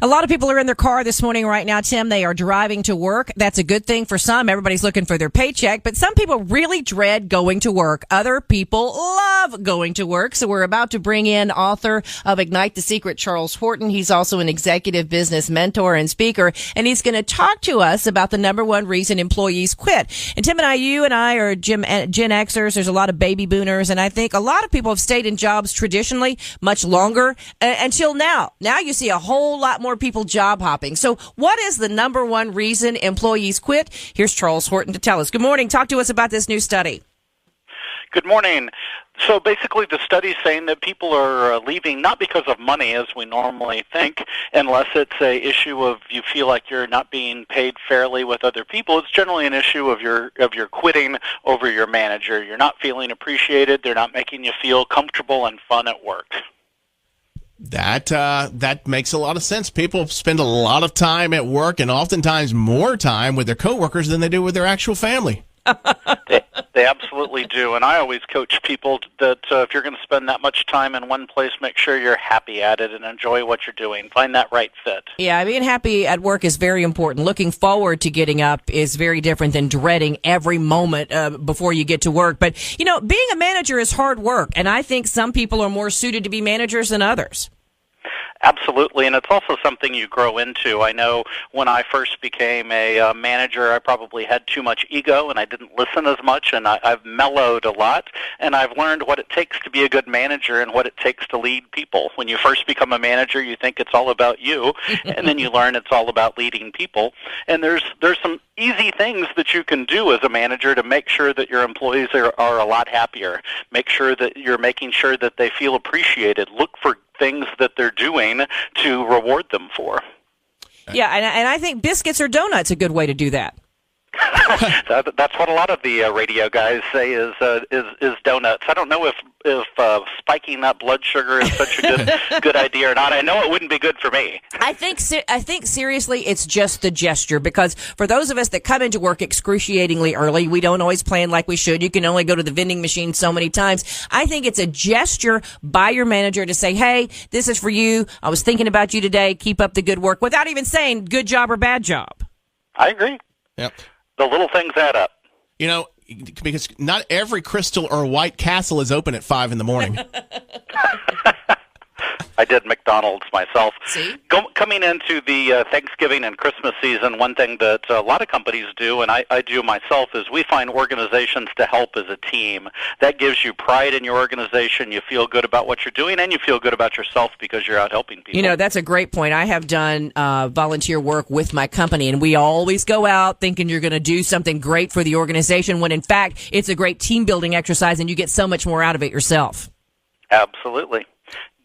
A lot of people are in their car this morning right now, Tim. They are driving to work. That's a good thing for some. Everybody's looking for their paycheck, but some people really dread going to work. Other people love going to work. So we're about to bring in author of Ignite the Secret, Charles Horton. He's also an executive business mentor and speaker, and he's going to talk to us about the number one reason employees quit. And Tim and you and I are Gen Xers. There's a lot of baby boomers, and I think a lot of people have stayed in jobs traditionally much longer until now. Now you see a whole lot more people job hopping. So what is the number one reason employees quit? Here's Charles Horton to tell us. Good morning. Talk to us about this new study. Good morning. So basically the study's saying that people are leaving not because of money as we normally think, unless it's a issue of you feel like you're not being paid fairly with other people. It's generally an issue of your quitting over your manager. You're not feeling appreciated. They're not making you feel comfortable and fun at work. That makes a lot of sense. People spend a lot of time at work and oftentimes more time with their coworkers than they do with their actual family. They absolutely do, and I always coach people that if you're going to spend that much time in one place, make sure you're happy at it and enjoy what you're doing. Find that right fit. Yeah, being happy at work is very important. Looking forward to getting up is very different than dreading every moment before you get to work. But, you know, being a manager is hard work, and I think some people are more suited to be managers than others. Absolutely, and it's also something you grow into. I know when I first became a manager, I probably had too much ego, and I didn't listen as much, and I've mellowed a lot, and I've learned what it takes to be a good manager and what it takes to lead people. When you first become a manager, you think it's all about you, and then you learn it's all about leading people. And there's some easy things that you can do as a manager to make sure that your employees are a lot happier. Make sure that you're making sure that they feel appreciated. Look for things that they're doing to reward them for. Yeah, and I think biscuits or donuts a good way to do that. That's what a lot of the radio guys say is donuts. I don't know if spiking that blood sugar is such a good idea or not. I know it wouldn't be good for me. I think seriously, it's just the gesture, because for those of us that come into work excruciatingly early, we don't always plan like we should. You can only go to the vending machine so many times. I think it's a gesture by your manager to say, "Hey, this is for you. I was thinking about you today. Keep up the good work," without even saying good job or bad job. I agree. Yep. The little things add up. You know, because not every Crystal or White Castle is open at 5 in the morning. I did McDonald's myself. See? Coming into the Thanksgiving and Christmas season, one thing that a lot of companies do, and I do myself, is we find organizations to help as a team. That gives you pride in your organization. You feel good about what you're doing, and you feel good about yourself because you're out helping people. You know, that's a great point. I have done volunteer work with my company, and we always go out thinking you're going to do something great for the organization when, in fact, it's a great team-building exercise, and you get so much more out of it yourself. Absolutely.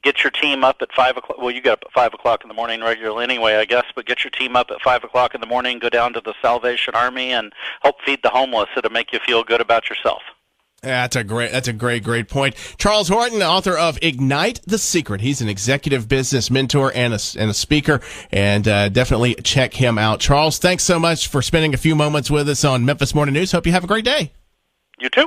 Get your team up at 5 o'clock. Well, you get up at 5 o'clock in the morning regularly anyway, I guess, but get your team up at 5 o'clock in the morning, go down to the Salvation Army and help feed the homeless. It'll make you feel good about yourself. That's a great point. Charles Horton, author of Ignite the Secret. He's an executive business mentor and a speaker, and definitely check him out. Charles, thanks so much for spending a few moments with us on Memphis Morning News. Hope you have a great day. You too.